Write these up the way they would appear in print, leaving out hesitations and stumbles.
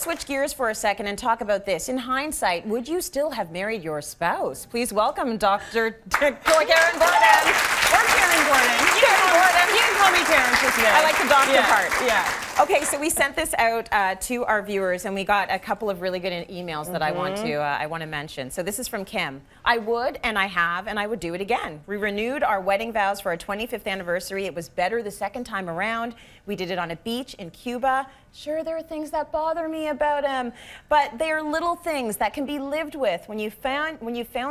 switch gears for a second and talk about this. In hindsight, would you still have married your spouse? Please welcome Dr. Karyn Gordon. Or Karyn Gordon. You can call me Karyn for today. I like the doctor part. Yeah. Okay, so we sent this out to our viewers, and we got a couple of really good emails that I want to mention. So this is from Kim. I would, and I have, and I would do it again. We renewed our wedding vows for our 25th anniversary. It was better the second time around. We did it on a beach in Cuba. Sure, there are things that bother me about him, but they are little things that can be lived with. When you found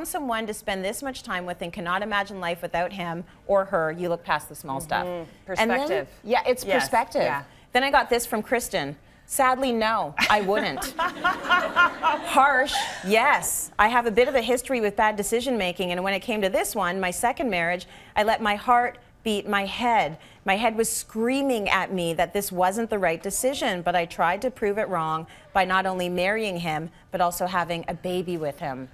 someone to spend this much time with and cannot imagine life without him or her, you look past the small stuff. Perspective. Yeah, it's perspective. Yeah. Then I got this from Kristen. Sadly, no, I wouldn't. Harsh, yes. I have a bit of a history with bad decision making, and when it came to this one, my second marriage, I let my heart beat my head. My head was screaming at me that this wasn't the right decision, but I tried to prove it wrong by not only marrying him, but also having a baby with him.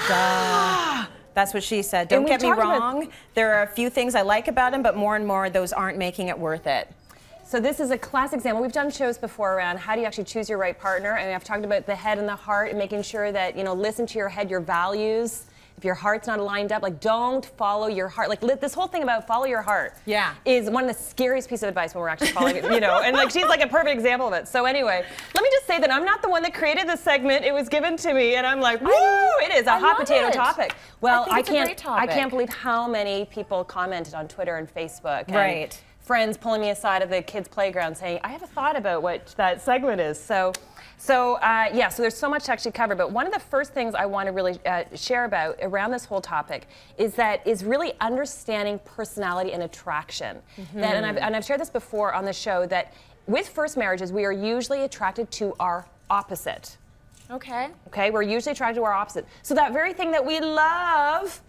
Duh. That's what she said. Don't get me wrong. There are a few things I like about him, but more and more, those aren't making it worth it. So this is a classic example. We've done shows before around how do you actually choose your right partner, and I've talked about the head and the heart and making sure that, you know, listen to your head, your values. If your heart's not lined up, like, don't follow your heart. Like, this whole thing about follow your heart is one of the scariest pieces of advice when we're actually following it, you know, and like she's like a perfect example of it. So anyway, let me just say that I'm not the one that created this segment. It was given to me, and I'm like, woo, it is a hot potato topic. Well, I can't believe how many people commented on Twitter and Facebook. And friends pulling me aside of the kids' playground saying, I have a thought about what that segment is. So there's so much to actually cover, but one of the first things I want to really share about around this whole topic is really understanding personality and attraction. And I've shared this before on the show, that with first marriages, we are usually attracted to our opposite. Okay, we're usually attracted to our opposite. So that very thing that we love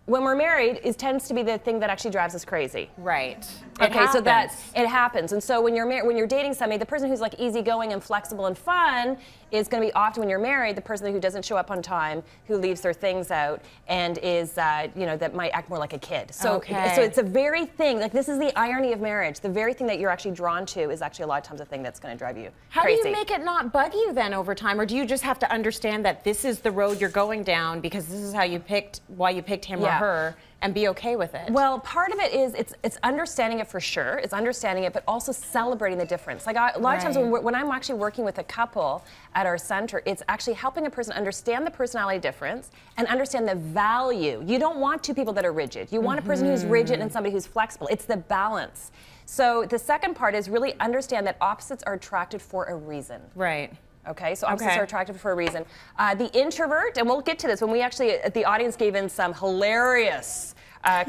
when we're married tends to be the thing that actually drives us crazy. Right. Okay, so it happens. And so when you're dating somebody, the person who's like easygoing and flexible and fun is going to be often, when you're married, the person who doesn't show up on time, who leaves their things out, and is you know, that might act more like a kid. So so it's a very thing, like, this is the irony of marriage. The very thing that you're actually drawn to is actually a lot of times the thing that's going to drive you crazy. How do you make it not bug you then over time, or do you just have to understand that this is the road you're going down because this is how you picked, why you picked him or her, and be okay with it? Well, part of it is it's understanding it for sure. It's understanding it, but also celebrating the difference. Like, a lot of times when I'm actually working with a couple at our center, it's actually helping a person understand the personality difference and understand the value. You don't want two people that are rigid. You want a person who's rigid and somebody who's flexible. It's the balance. So the second part is really understand that opposites are attracted for a reason. Right. Okay, so opposites are attracted for a reason. The introvert, and we'll get to this when we actually, the audience gave in some hilarious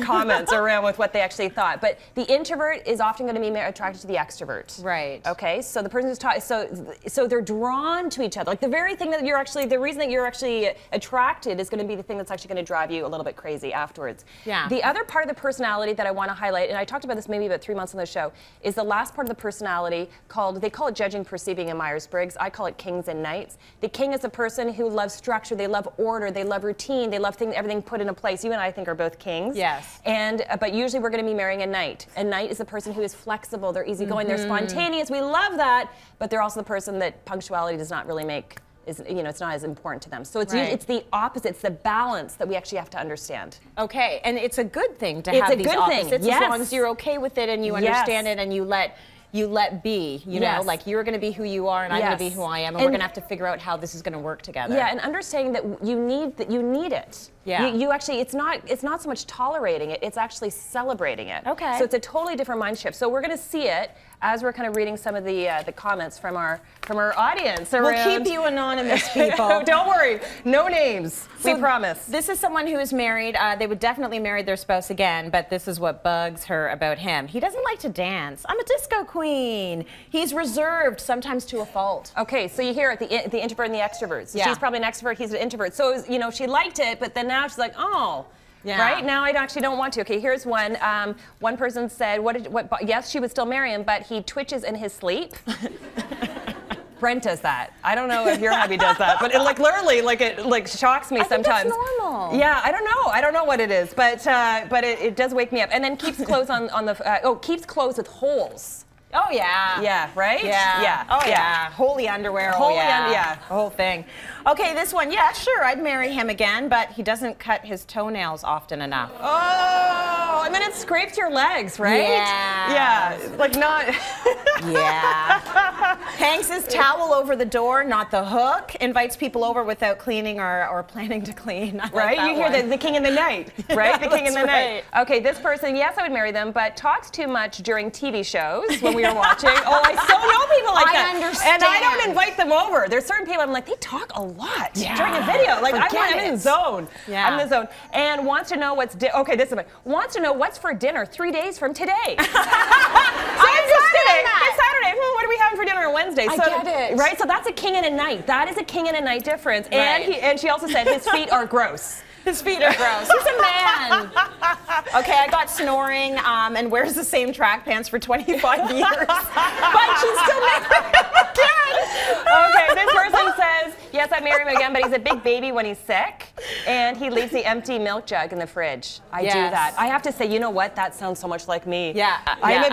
comments around with what they actually thought. But the introvert is often going to be attracted to the extrovert. Right. Okay, so the person who's talking, so they're drawn to each other. Like, the very thing that you're actually, the reason that you're actually attracted is going to be the thing that's actually going to drive you a little bit crazy afterwards. Yeah. The other part of the personality that I want to highlight, and I talked about this maybe about 3 months on the show, is the last part of the personality called, they call it judging, perceiving, and Myers-Briggs. I call it kings and knights. The king is a person who loves structure, they love order, they love routine, they love everything put into place. You and I think are both kings. Yes. And but usually we're going to be marrying a knight. A knight is the person who is flexible, they're easygoing, they're spontaneous. We love that, but they're also the person that punctuality does not really make, you know, it's not as important to them. So it's it's the opposite, it's the balance that we actually have to understand. Okay, and it's a good thing to have these opposites, as long as you're okay with it and you understand it and you let be, you know, like, you're going to be who you are and I'm going to be who I am, and we're going to have to figure out how this is going to work together. Yeah, and understanding that you need it. Yeah. You actually, it's not so much tolerating it, it's actually celebrating it. Okay. So it's a totally different mind shift. So we're going to see it as we're kind of reading some of the comments from our audience around. We'll keep you anonymous, people. Don't worry, no names. We promise. This is someone who is married. They would definitely marry their spouse again, but this is what bugs her about him. He doesn't like to dance. I'm a disco queen. He's reserved, sometimes to a fault. Okay, so you hear it, the introvert and the extrovert. So she's probably an extrovert, he's an introvert. So, you know, she liked it, but then now she's like, oh. Yeah. Right now, I actually don't want to. Okay, here's one. One person said, yes, she would still marry him, but he twitches in his sleep. Brent does that. I don't know if your hubby does that, but it, like, literally, like, it like shocks me sometimes. I think that's normal. Yeah, I don't know. I don't know what it is, but it does wake me up. And then keeps clothes on the keeps clothes with holes. Oh, yeah. Yeah, right? Yeah. Yeah. Oh, yeah. Holy underwear. Holy yeah. The whole thing. Okay, this one. Yeah, sure, I'd marry him again, but he doesn't cut his toenails often enough. Oh, and then it scrapes your legs, right? Yeah. Yeah, like not... Yeah. Hangs his towel over the door, not the hook. Invites people over without cleaning or planning to clean. Right? You hear the king in the night, right? The king in the night. Okay, this person, yes, I would marry them, but talks too much during TV shows when we are watching. Oh, I so know people like that. I understand. And I don't invite them over. There's certain people I'm like, they talk a lot during a video. Like I'm in the zone. Yeah. I'm in the zone. And wants to know what's okay. This is my wants to know what's for dinner 3 days from today. It's Saturday. What are we having for dinner on Wednesday? I get it. Right? So that's a king and a night. That is a king and a night difference. Right. And she also said his feet are gross. His feet are gross. He's a man. Okay, I got snoring and wears the same track pants for 25 years. But she's still married again. Okay, this person says, yes, I marry him again, but he's a big baby when he's sick, and he leaves the empty milk jug in the fridge. I do that. I have to say, you know what? That sounds so much like me. Yeah, I'm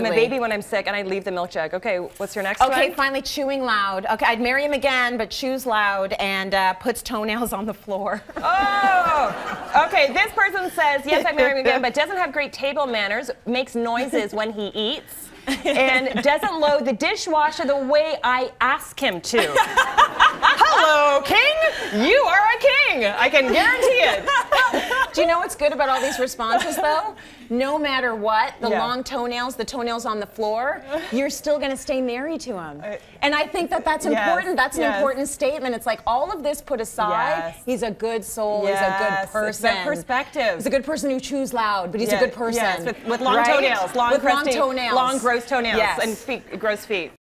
a baby when I'm sick, and I leave the milk jug. Okay, what's your next one? Okay, finally chewing loud. Okay, I'd marry him again, but chews loud and puts toenails on the floor. Oh, okay. This person says, yes, I marry him again, but doesn't have great table manners, makes noises when he eats, and doesn't load the dishwasher the way I ask him to. Hello, king. You are a king. I can guarantee it. Do you know what's good about all these responses, though? No matter what, the long toenails, the toenails on the floor, you're still going to stay married to him. And I think that that's important. That's an important statement. It's like all of this put aside, he's a good soul, he's a good person. It's perspective. He's a good person who chews loud, but he's a good person. Yes, with long toenails, long, with long toenails. Long gross toenails and feet, gross feet.